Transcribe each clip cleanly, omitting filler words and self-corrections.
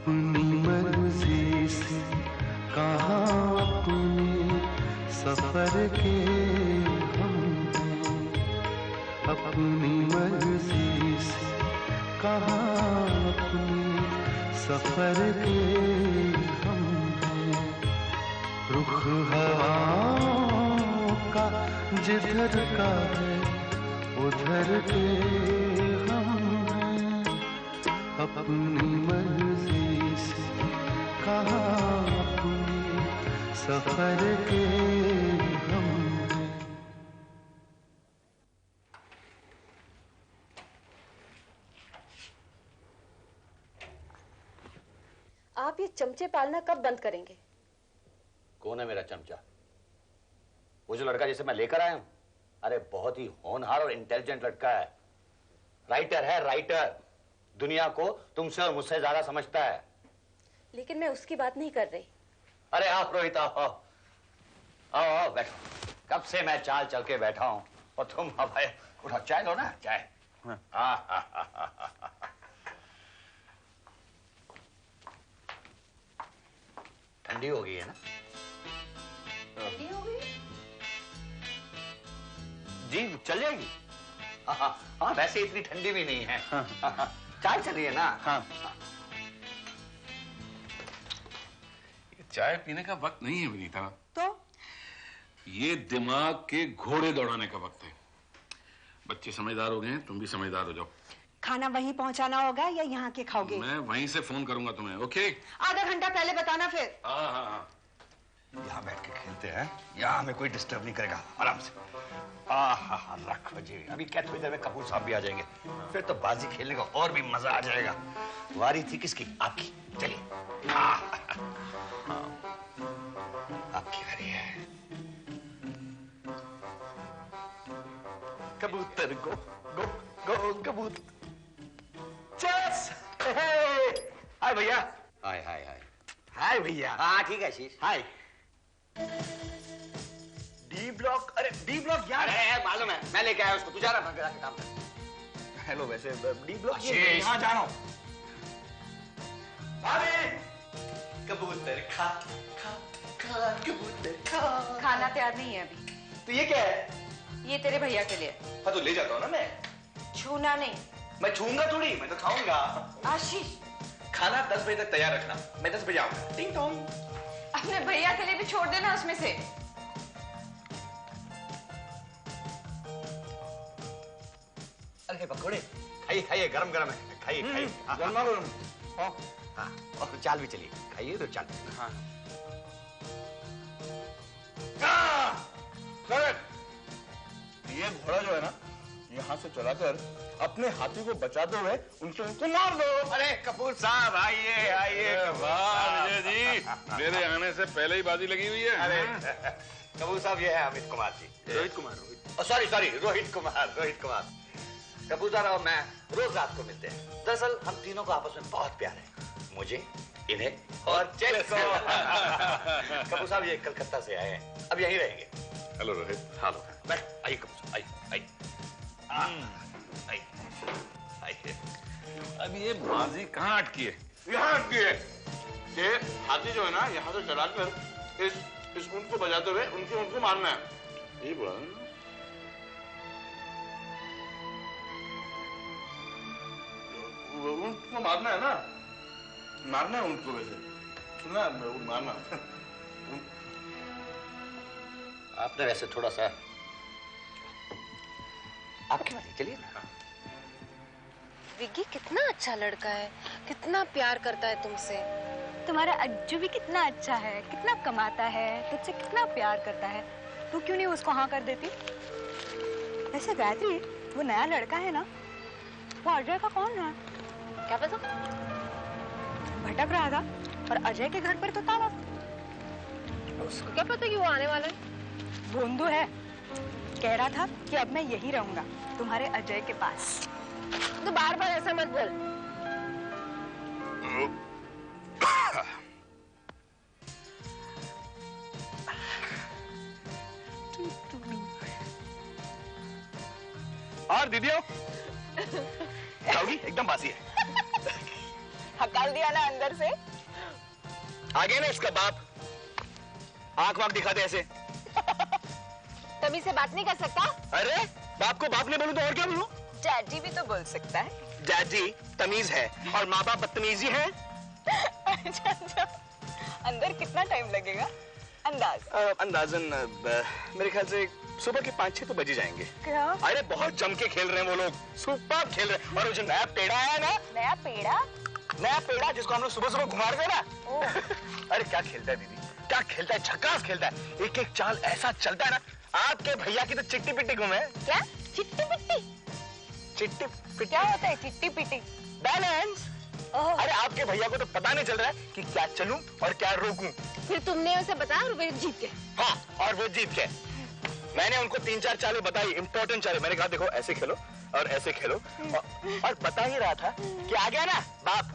अपनी मर्जी से कहाँ अपने सफर के हम हैं, अपनी मर्जी से कहाँ अपने सफर के हम हैं। रुख हवाओं का जिधर का है उधर के हम हैं, अपनी मर्जी से कहाँ अपने सफर के हम हैं। आप ये चमचे पालना कब बंद करेंगे? कौन है मेरा चमचा? वो जो लड़का जिसे मैं लेकर आया हूं? अरे बहुत ही होनहार और इंटेलिजेंट लड़का है, राइटर है, राइटर। दुनिया को तुमसे और मुझसे ज्यादा समझता है। लेकिन मैं उसकी बात नहीं कर रही। अरे आओ रोहित, आओ आओ आओ आओ, बैठो। कब से मैं चाल चल के बैठा हूं और तुम भाई उठो, चाय लो ना, चाय। ठंडी हो गई है ना? ठंडी हो गई? जी चल जाएगी। हाँ, वैसे इतनी ठंडी भी नहीं है। चाय चल रही है ना? हाँ। चाय पीने का वक्त नहीं है विनीता। तो ये दिमाग के घोड़े दौड़ाने का वक्त है। बच्चे समझदार हो गए हैं, तुम भी समझदार हो जाओ। खाना वहीं पहुंचाना होगा या यहाँ के खाओगे? मैं वहीं से फोन करूंगा तुम्हें, ओके? आधा घंटा पहले बताना फिर। हाँ हाँ हाँ। यहाँ बैठ के खेलते हैं, यहाँ हमें कोई डिस्टर्ब नहीं करेगा, आराम से। हाँ, रखो जी। अभी क्या थोड़ी देर में कपूर साहब भी आ जाएंगे, फिर तो बाजी खेलने का और भी मजा आ जाएगा। वारी थी किसकी? आपकी। चलिए। आपकी बारी है। कबूतर गो गो गो कबूतर। चस! हाय भैया। हाय हाय हाय। हाय भैया। हाँ ठीक है शीश। हाय। D block? अरे डी ब्लॉक यार। अरे मालूम है, मैं लेके आया उसको। तू जा रहा था काम कर। हेलो, वैसे डी ब्लॉक यहाँ जा रहा हूँ। कबूतर खा खा खा, कबूतर खा। खाना तैयार नहीं है अभी। तो ये क्या है? ये तेरे भैया के लिए। हाँ तो ले जाता हूँ ना मैं। छूना नहीं। मैं छूंगा थोड़ी, मैं तो खाऊंगा। आशीष, खाना 10 बजे तक तैयार रखना, मैं 10 बजे आऊंगा। टिंग टोंग। अपने भैया के लिए भी छोड़ देना उसमें से। अरे पकौड़े खाइए खाइए, गरम गरम है, खाइए खाइए। गरमा गरम। हाँ, और चाल भी चलिए, खाइए तो चाल। हाँ। ये घोड़ा जो है ना, यहाँ से चलाकर अपने हाथी को बचाते हुए उनको मार दो। अरे कपूर साहब आइए आइए। वाह विजय जी, मेरे आने से पहले ही बाजी लगी हुई है। अरे कपूर साहब, ये है अमित कुमार जी। रोहित कुमार। सॉरी, रोहित कुमार। कपूर साहब और मैं रोज रात को मिलते हैं। दरअसल हम तीनों को आपस में बहुत प्यार है, मुझे, इन्हें और चेक को। कपूर साहब ये कलकत्ता से आए हैं, अब यहीं रहेंगे। हेलो रोहित। हेलो, बैठ आइए कपूर साहब, आइए। अब ये बाजी कहाँ अटकी है? यहाँ अटकी है। ये हाथी जो है ना, यहाँ से चलाकर इस ऊंट को बजाते हुए उनको मारना है। ये बोला ऊंट को मारना है ना, मारना है ऊंट को। वैसे सुना, मारना। आपने वैसे थोड़ा सा आपकी बात, चलिए ना। विग्गी कितना अच्छा लड़का है, कितना प्यार करता है तुमसे। तुम्हारा अज्जू भी कितना अच्छा है, कितना कमाता है, तुझसे कितना प्यार करता है। तू क्यों नहीं उसको हाँ कर देती? वैसे गायत्री, वो नया लड़का है ना, वो अजय का कौन है? क्या पता? भटक रहा था और अजय के घर पर तो ताला। उसको क्या पता कि वो आने वाला है? बोंदू है, कह रहा था कि अब मैं यही रहूंगा तुम्हारे अजय के पास। तो बार बार ऐसा मत बोल। और दीदियों, खाओगी? एकदम बासी है। हकाल दिया ना अंदर से। आ गया ना इसका बाप, आंख वाँख दिखाते ऐसे। तभी से बात नहीं कर सकता? अरे बाप को बाप नहीं बोलूं तो और क्या बोलूं? डैडी भी तो बोल सकता है। डैडी तमीज है और माँ बाप बदतमीजी है। अच्छा अच्छा, अंदर कितना टाइम लगेगा अंदाज? अंदाजन मेरे ख्याल से सुबह के 5-6 तो बजे जाएंगे। क्या? अरे बहुत जम के खेल रहे हैं वो लोग, सुपर खेल रहे हैं। और वो जो नया पेड़ा आया ना, नया पेड़ा जिसको हम लोग सुबह सुबह घुमा रहे थे ना, अरे क्या खेलता है दीदी, क्या खेलता है, झकास खेलता है। एक एक चाल ऐसा चलता है ना, आपके भैया की तो चिट्टी पिट्टी घूमे। क्या? चिट्टी पिट्टी? चिट्टी पिट्टी क्या होता है चिट्टी पिट्टी? बैलेंस। अरे आपके भैया को तो पता नहीं चल रहा है कि क्या चलूं और क्या रोकूं। फिर तुमने उसे बताया और वे जीत के? हाँ, और वो जीत के। मैंने उनको 3-4 चालें बताई, इंपॉर्टेंट चालें। मैंने कहा देखो ऐसे खेलो और ऐसे खेलो, और बता ही रहा था कि आ गया ना बाप,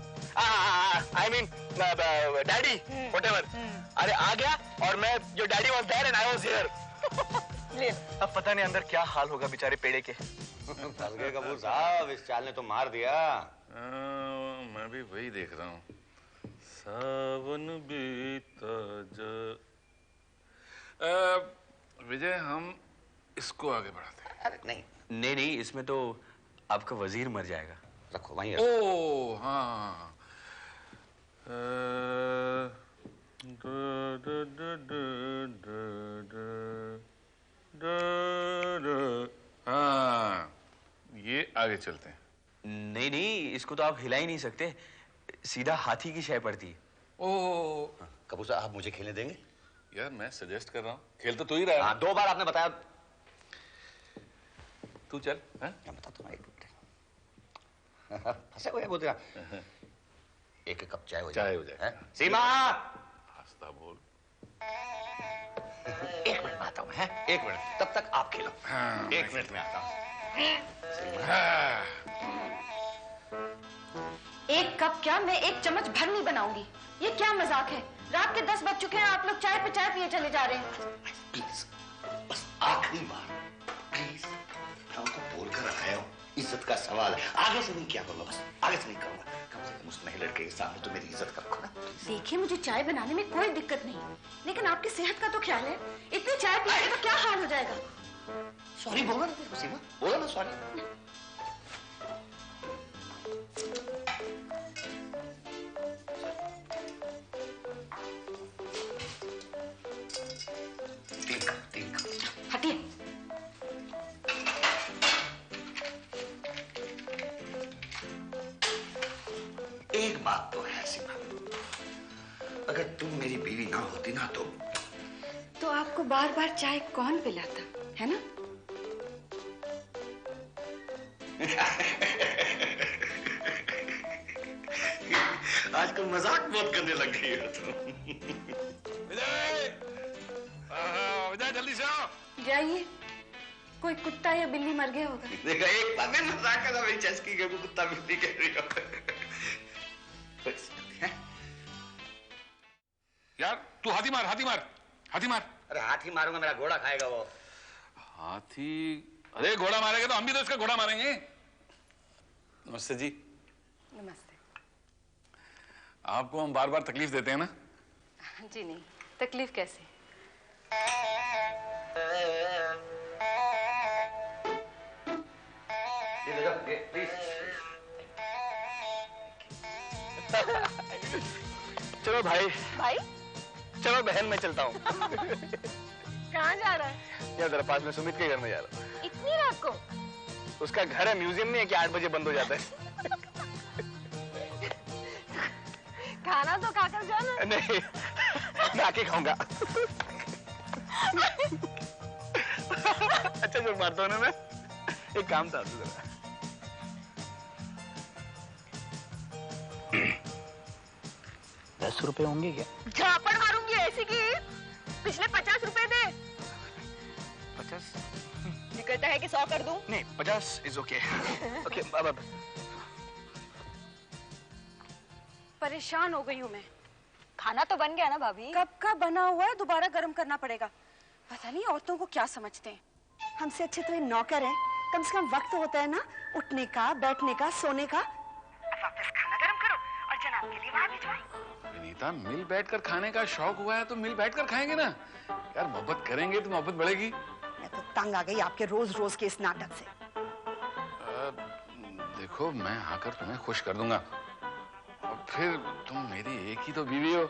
आई मीन डैडी, व्हाटएवर। अरे आ गया और मैं, जो daddy was there and I was here. अब पता नहीं अंदर क्या हाल होगा बेचारे पेड़े के। फंस गए कपूर साहब, इस चाल ने तो मार दिया। मैं भी वही देख रहा हूँ। सावन बीता जा। विजय, हम इसको आगे बढ़ाते हैं। अरे नहीं नहीं, इसमें तो आपका वजीर मर जाएगा। रखो वहीं रखो। ओ हाँ, हाँ, ये आगे चलते हैं। नहीं, इसको तो आप हिला ही नहीं सकते, सीधा हाथी की शय पड़ती है। ओ कपूर साहब, आप मुझे खेलने देंगे? यार मैं सजेस्ट कर रहा हूँ, खेल तो तू ही रहा है। हाँ, 2 बार आपने बताया। तू चल। क्या बताता हूँ, एक मिनट। फंसे हुए बोलते हैं। एक कप चाय हो जाए। सीमा, हंसता बोल। 1 मिनट में आता हूँ। 1 मिनट, तब तक आप खेलो। 1 मिनट में आता हूँ। एक कप क्या, मैं 1 चम्मच भर नहीं बनाऊंगी। ये क्या मजाक है? रात के 10 बज चुके हैं, आप लोग चाय पे चाय पिए चले जा रहे हैं। प्लीज, बस आखिरी बार प्लीज। मैं तो बोल कर आया हूँ, इज्जत का सवाल है। आगे से नहीं क्या करूँगा, बस आगे से नहीं करूँगा। कम से कम उस नए लड़के के सामने तो मेरी इज्जत का रखो ना। देखिए, मुझे चाय बनाने में कोई दिक्कत नहीं, लेकिन आपकी सेहत का तो ख्याल है। इतनी चाय पिएंगे तो क्या हाल हो जाएगा? सॉरी बोलो ना, देखो सीमा, बोलो ना सॉरी। हटिए। एक बात तो है सीमा, अगर तुम मेरी बीवी ना होती ना तो आपको बार बार चाय कौन पिलाता, है ना? आजकल मजाक बहुत करने लग गई हो तुम। विजय जल्दी से आओ। जाइए, कोई कुत्ता या बिल्ली मर गया होगा। देखा, एक बार में मजाक कर रहा, मेरी चेस की गेम कुत्ता बिल्ली कह रही हो। यार तू हाथी मार, हाथी मार, हाथी मार। अरे हाथी मारूंगा, मेरा घोड़ा खाएगा वो। हाथी? अरे घोड़ा मारेगा तो हम भी तो इसका घोड़ा मारेंगे। नमस्ते जी। नमस्ते। आपको हम बार बार तकलीफ देते हैं ना? जी नहीं, तकलीफ कैसे? चलो भाई, भाई चलो बहन, मैं चलता हूँ। कहाँ जा रहा है? यार जरा पास में सुमित के घर में जा रहा हूँ। इतनी रात को? उसका घर है, म्यूजियम नहीं है कि 8 बजे बंद हो जाता है। खाना तो खाकर जाना। नहीं, मैं आके खाऊंगा। अच्छा जो मारता हूँ ना मैं, एक काम था आपसे जरा। 10 रुपए होंगे क्या? झापड़ मारूंगी ऐसी की पिछले 50 रुपए दे। 50? निकलता है कि 100 कर दूं? नहीं, 50 इज ओके। ओके, अब परेशान हो गई हूँ मैं। खाना तो बन गया ना भाभी? कब का बना हुआ है, दोबारा गर्म करना पड़ेगा। पता नहीं औरतों को क्या समझते हैं। हमसे अच्छे तो ये नौकर है, कम से कम वक्त होता है ना उठने का, बैठने का, सोने का। अब वापस खाना गर्म करो और जनाब विनीता, मिल बैठकर खाने का शौक हुआ है तो मिल बैठकर खाएंगे ना यार। मोहब्बत करेंगे तो मोहब्बत बढ़ेगी। मैं तो तंग आ गई आपके रोज रोज के इस नाटक से। देखो, मैं आकर तुम्हें खुश कर दूंगा और फिर तुम मेरी एक ही तो बीवी हो।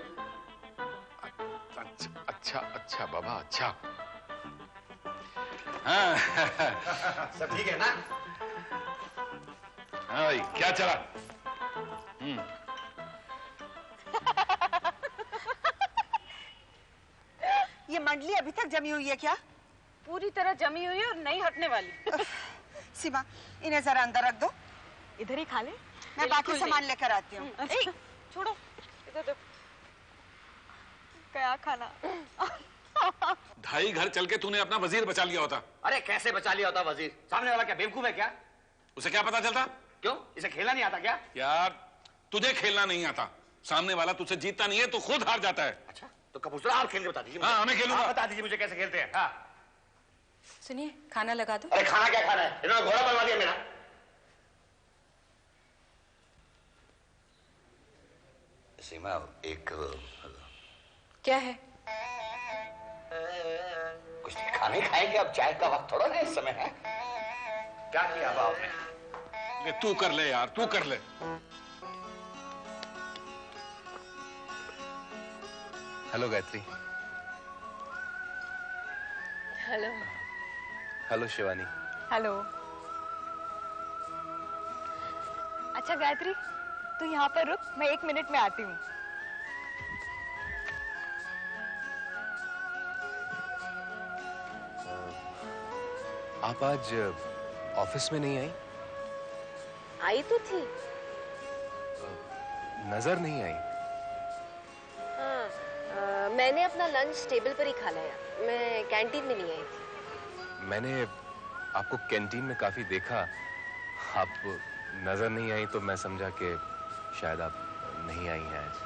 अच्छा अच्छा बाबा, अच्छा। हाँ सब ठीक है ना? हाँ भाई, क्या चला? ये मंडली अभी तक जमी हुई है क्या? पूरी तरह जमी हुई है और नहीं हटने वाली। सीमा, इन्हें जरा अंदर रख दो, इधर ही खा ले। मैं बाकी सामान लेकर आती हूँ। छोड़ो, इधर देखो। क्या खाना? ढाई घर चल के तूने अपना वजीर बचा लिया होता। अरे कैसे बचा लिया होता वजीर? सामने वाला क्या बेवकूफ है क्या? उसे क्या पता चलता? क्यों, इसे खेलना नहीं आता क्या? यार, तुझे खेलना नहीं आता, सामने वाला तुझसे जीतता नहीं है तो खुद हार जाता है। अच्छा, तो कपूरथला आप खेल के बता दीजिए। हाँ, मैं खेलूंगा। आप बता दीजिए मुझे कैसे खेलते हैं। हाँ। सुनिए, खाना लगा दो। अरे खाना क्या खाना है, इन्होंने घोड़ा बनवा दिया मेरा। सीमा, एक क्या है? कुछ नहीं, खाने खाएंगे, अब चाय का वक्त थोड़ा ना इस समय है। क्या किया अब आपने? तू कर ले यार, तू कर ले। Hello Gayatri. Hello. Hello Shivani. Hello. अच्छा गायत्री, तू यहाँ पर रुक, मैं 1 मिनट में आती हूँ। आप आज ऑफिस में नहीं आई? आई तो थी। नजर नहीं आई। हाँ, मैंने अपना लंच टेबल पर ही खा लिया, मैं कैंटीन में नहीं आई थी। मैंने आपको कैंटीन में काफी देखा, आप नजर नहीं आई तो मैं समझा कि शायद आप नहीं आई हैं आज।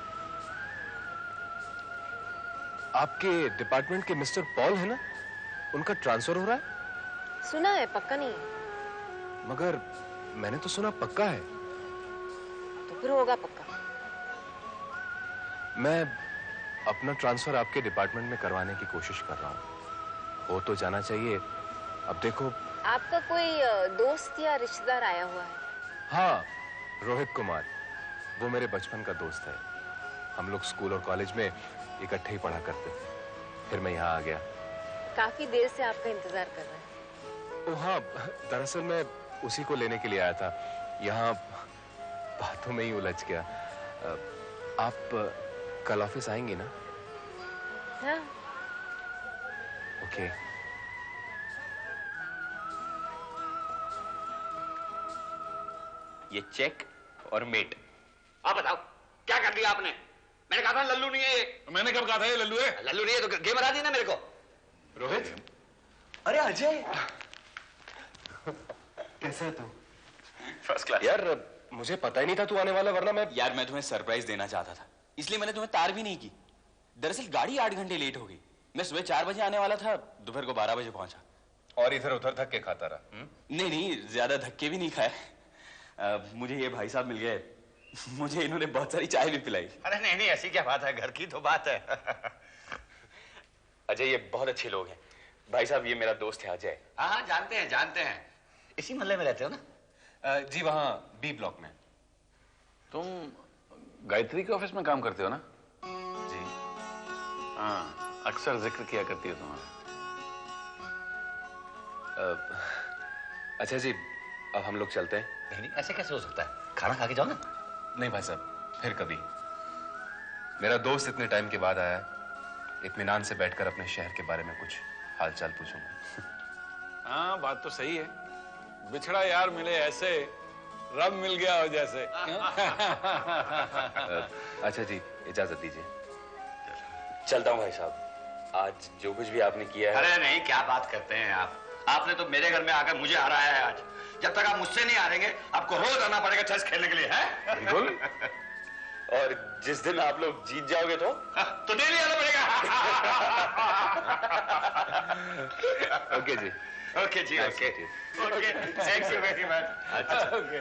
आपके डिपार्टमेंट के मिस्टर पॉल है ना, उनका ट्रांसफर हो रहा है? सुना है, पक्का नहीं है। मगर मैंने तो सुना पक्का है। तो फिर होगा पक्का। मैं अपना ट्रांसफर आपके डिपार्टमेंट में करवाने की कोशिश कर रहा हूँ, हो तो जाना चाहिए। अब देखो, आपका कोई दोस्त या रिश्तेदार आया हुआ है? हाँ, रोहित कुमार, वो मेरे बचपन का दोस्त है। हम लोग स्कूल और कॉलेज में इकट्ठे ही पढ़ा करते थे। फिर मैं यहाँ आ गया। काफी देर से आपका इंतजार कर रहा है। ओह हाँ, दरअसल मैं उसी को लेने के लिए आया था। यहाँ बातों में ही उलझ गया। आप कल ऑफिस आएंगी ना? हाँ। ओके। ये चेक और मेट। आप बताओ, क्या कर दिया आपने? मैंने कहा था लल्लू नहीं है ये। मैंने कब कहा था ये लल्लू है? लल्लू नहीं है तो गेम हरा दी ना मेरे को। रोहित, अरे अजय, कैसा है तू? First class. यार मुझे पता ही नहीं था तू आने वाला, वरना मैं तुम्हें सरप्राइज देना चाहता था, इसलिए मैंने तुम्हें तार भी नहीं की। दरअसल गाड़ी 8 घंटे लेट हो गई। मैं सुबह 4 बजे आने वाला था, दोपहर को 12 बजे पहुंचा। और इधर उधर धक्के खाता रहा। नहीं, ज्यादा धक्के भी नहीं खाए। मुझे ये भाई साहब मिल गए, मुझे इन्होंने बहुत सारी चाय भी पिलाई। अरे नहीं, ऐसी क्या बात है, घर की तो बात है। अजय, ये बहुत अच्छे लोग हैं। भाई साहब, ये मेरा दोस्त है अजय। हाँ, जानते हैं। इसी मोहल्ले में रहते हो ना? जी, वहाँ बी ब्लॉक में। तुम गायत्री के ऑफिस में काम करते हो ना? जी। हाँ, अक्सर जिक्र किया करती है तुम्हारा। अच्छा जी, अब हम लोग चलते हैं। नहीं, ऐसे कैसे हो सकता है? खाना खा के जाओ ना। नहीं भाई साहब, फिर कभी। मेरा दोस्त इतने टाइम के बाद आया, इत्मीनान से बैठकर अपने शहर के बारे में कुछ हालचाल पूछूंगा। हाँ, बात तो सही है। बिछड़ा यार मिले ऐसे, रब मिल गया हो जैसे। अच्छा जी, इजाजत दीजिए। चलता हूँ भाई साहब। आज जो कुछ भी आपने किया है। अरे नहीं, क्या बात करते हैं आप? आपने तो मेरे घर में आकर मुझे हराया है आज। जब तक आप मुझसे नहीं हारेंगे, आपको रोज आना पड़ेगा चेस खेलने के लिए, है? बिल्कुल। और जिस दिन आप लोग जीत जाओगे तो डेली आना पड़ेगा। ओके जी। ओके जी, okay. Thank you very much. अच्छा, ओके।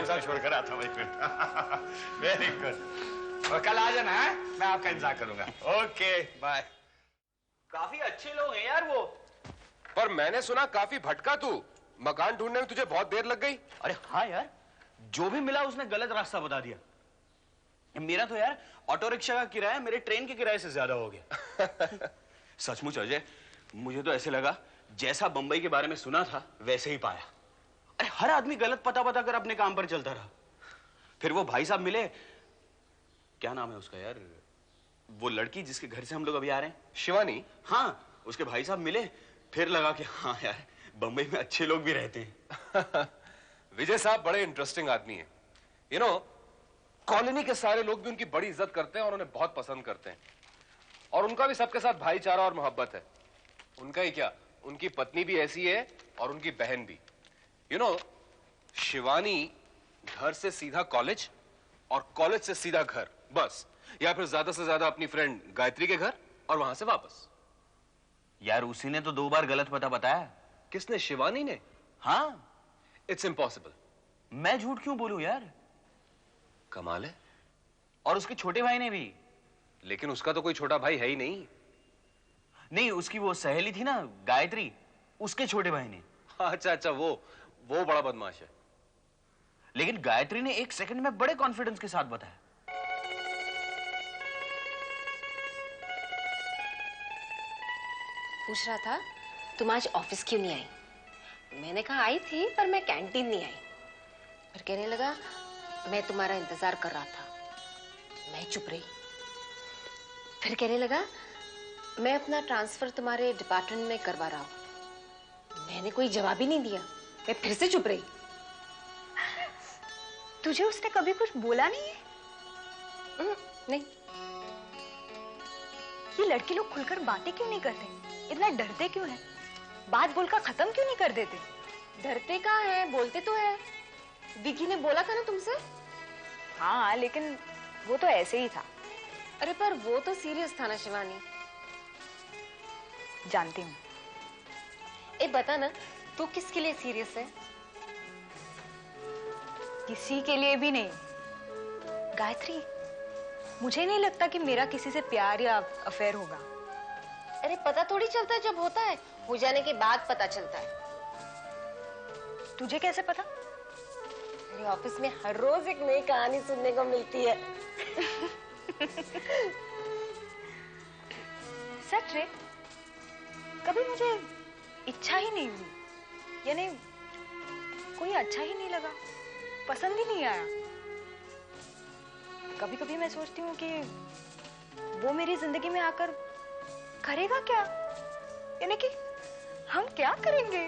मैं छोड़कर आता हूँ एक मिनट। Very good. और कल आ जाना है, मैं आपका इंतजार करूंगा। Okay bye. काफी अच्छे लोग हैं यार वो। पर मैंने सुना काफी भटका तू, मकान ढूंढने में तुझे बहुत देर लग गई। अरे हाँ यार, जो भी मिला उसने गलत रास्ता बता दिया। मेरा तो यार ऑटो रिक्शा का किराया मेरे ट्रेन के किराए से ज्यादा हो गया। सचमुच अजय, मुझे तो ऐसे लगा जैसा बंबई के बारे में सुना था वैसे ही पाया। अरे हर आदमी गलत पता बता कर अपने काम पर चलता रहा। फिर वो भाई साहब मिले, क्या नाम है उसका यार, वो लड़की जिसके घर से हम लोग अभी आ रहे हैं, शिवानी। हाँ, उसके भाई साहब मिले, फिर लगा कि हाँ यार बंबई में अच्छे लोग भी रहते हैं। विजय साहब बड़े इंटरेस्टिंग आदमी हैं। यू नो, कॉलोनी के सारे लोग भी उनकी बड़ी इज्जत करते हैं और उन्हें बहुत पसंद करते हैं। और उनका भी सबके साथ भाईचारा और मोहब्बत है। उनका ही क्या, उनकी पत्नी भी ऐसी है और उनकी बहन भी। यू नो, शिवानी घर से सीधा कॉलेज और कॉलेज से सीधा घर, बस। या फिर ज्यादा से ज्यादा अपनी फ्रेंड गायत्री के घर और वहां से वापस। यार उसी ने तो 2 बार गलत पता बताया। किसने, शिवानी ने? हाँ। It's impossible. मैं झूठ क्यों बोलूं यार? कमाल है। और उसके छोटे भाई ने भी। लेकिन उसका तो कोई छोटा भाई है ही नहीं। नहीं, उसकी वो सहेली थी ना गायत्री, उसके छोटे भाई ने। अच्छा अच्छा, वो बड़ा बदमाश है। लेकिन गायत्री ने 1 सेकंड में बड़े कॉन्फिडेंस के साथ बताया। पूछ रहा था तुम आज ऑफिस क्यों नहीं आई। मैंने कहा आई थी पर मैं कैंटीन नहीं आई। फिर कहने लगा मैं तुम्हारा इंतजार कर रहा था। मैं चुप रही। फिर कहने लगा मैं अपना ट्रांसफर तुम्हारे डिपार्टमेंट में करवा रहा हूं। मैंने कोई जवाब ही नहीं दिया। मैं फिर से चुप रही। तुझे उसने कभी कुछ बोला नहीं है? नहीं। ये लड़के लोग खुलकर बातें क्यों नहीं करते? इतना डरते क्यों हैं? बात बोलकर खत्म क्यों नहीं कर देते? डरते कहाँ हैं, बोलते तो है। विकी ने बोला था ना तुमसे। हाँ, लेकिन वो तो ऐसे ही था। अरे पर वो तो सीरियस था ना शिवानी। जानती हूँ। ए बता ना, तू किसके लिए सीरियस है? किसी के लिए भी नहीं। गायत्री, मुझे नहीं लगता कि मेरा किसी से प्यार या अफेयर होगा। अरे पता थोड़ी चलता है जब होता है, हो जाने के बाद पता चलता है। तुझे कैसे पता? मेरे ऑफिस में हर रोज एक नई कहानी सुनने को मिलती है। सच रे? कभी मुझे इच्छा ही नहीं हुई, यानी कोई अच्छा ही नहीं लगा, पसंद ही नहीं आया। कभी कभी मैं सोचती हूँ कि वो मेरी जिंदगी में आकर करेगा क्या, यानी कि हम क्या करेंगे।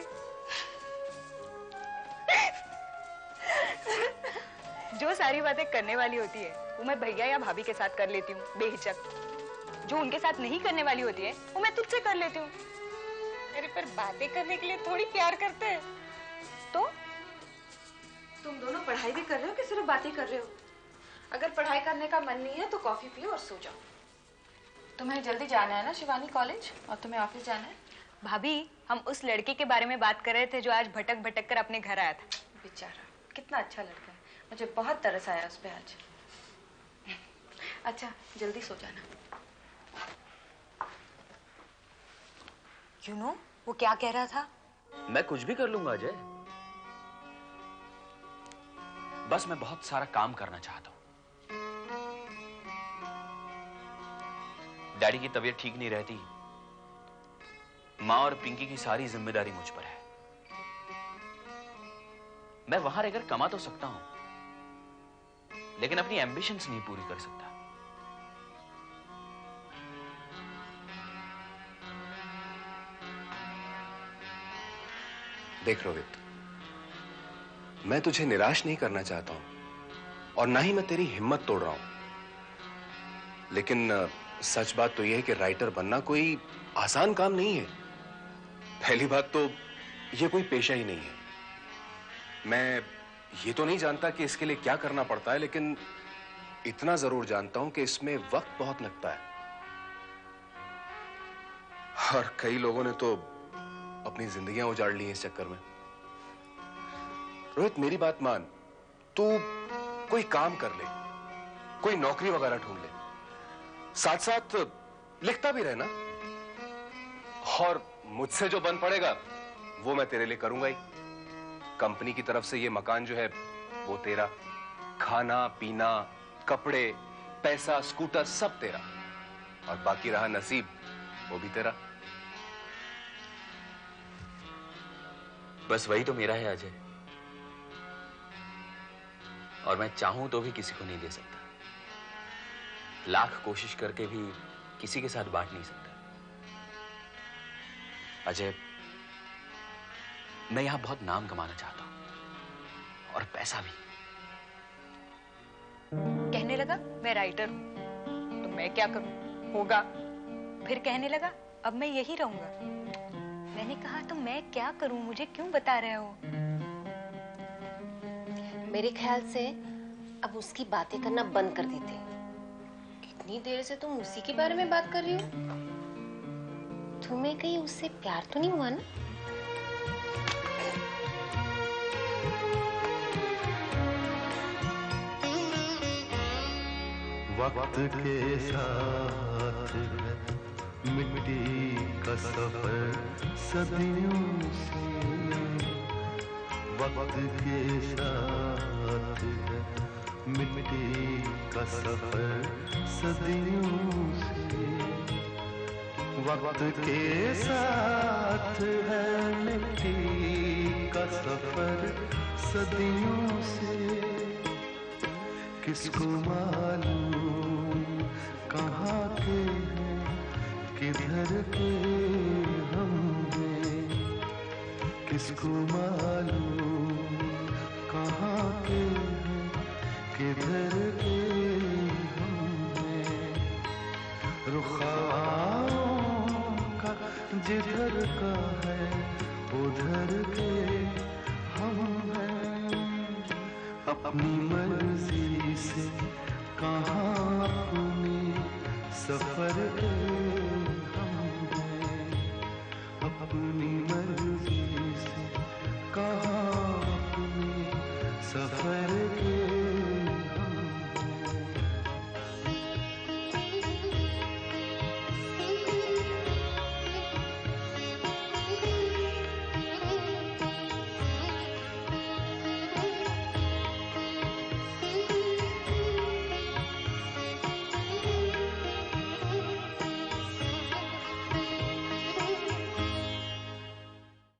जो सारी बातें करने वाली होती है वो मैं भैया या भाभी के साथ कर लेती हूँ बेहिचक। जो उनके साथ नहीं करने वाली होती है वो मैं तुझसे कर लेती हूँ। अरे पर बातें करने के लिए थोड़ी प्यार करते हैं। तो तुम दोनों पढ़ाई भी कर रहे हो कि सिर्फ बातें कर रहे हो? अगर पढ़ाई करने का मन नहीं है तो कॉफी पियो और सो जाओ। तुम्हें जल्दी जाना है ना शिवानी कॉलेज, और तुम्हें ऑफिस जाना है। भाभी, हम उस लड़के के बारे में बात कर रहे थे जो आज भटक भटक कर अपने घर आया था। बेचारा, कितना अच्छा लड़का है। मुझे बहुत तरस आया उस पे आज। अच्छा जल्दी सो जाना। You know, वो क्या कह रहा था? मैं कुछ भी कर लूंगा अजय, बस मैं बहुत सारा काम करना चाहता हूं। डैडी की तबीयत ठीक नहीं रहती, माँ और पिंकी की सारी जिम्मेदारी मुझ पर है। मैं वहां रहकर कमा तो सकता हूं, लेकिन अपनी एम्बिशंस नहीं पूरी कर सकता। देख रोहित, मैं तुझे निराश नहीं करना चाहता हूं और ना ही मैं तेरी हिम्मत तोड़ रहा हूं, लेकिन सच बात तो यह है कि राइटर बनना कोई आसान काम नहीं है। पहली बात तो यह कोई पेशा ही नहीं है। मैं ये तो नहीं जानता कि इसके लिए क्या करना पड़ता है, लेकिन इतना जरूर जानता हूं कि इसमें वक्त बहुत लगता है और कई लोगों ने तो अपनी जिंदगियां उजाड़ ली हैं इस चक्कर में। रोहित, मेरी बात मान, तू कोई काम कर ले, कोई नौकरी वगैरह ढूंढ ले, साथ साथ लिखता भी रहना, और मुझसे जो बन पड़ेगा वो मैं तेरे लिए करूंगा ही। कंपनी की तरफ से ये मकान जो है वो तेरा, खाना पीना, कपड़े, पैसा, स्कूटर सब तेरा, और बाकी रहा नसीब वो भी तेरा। बस वही तो मेरा है अजय, और मैं चाहूं तो भी किसी को नहीं दे सकता, लाख कोशिश करके भी किसी के साथ बांट नहीं सकता। अजय, मैं यहां बहुत नाम कमाना चाहता हूं, और पैसा भी। कहने लगा मैं राइटर हूं, तो मैं क्या करूं? होगा। फिर कहने लगा अब मैं यही रहूंगा। मैंने कहा तो मैं क्या करूं, मुझे क्यों बता रहे हो? मेरे ख्याल से अब उसकी बातें करना बंद कर देते। कितनी देर से तुम उसी के बारे में बात कर रही हो? तुम्हें कहीं उससे प्यार तो नहीं हुआ ना? वक्त के साथ है मिट्टी का सफर सदियों से, वक्त के साथ है मिट्टी का सफर सदियों से, वक्त के साथ है मिट्टी का सफर सदियों से। किसको मालूम कहाँ के हैं, किधर के हम हैं, किसको मालूम कहाँ के हैं, किधर के हम हैं। रुखाओं का जिधर का है उधर के हम हैं, अपनी मर्जी से कहाँ अपनी सफर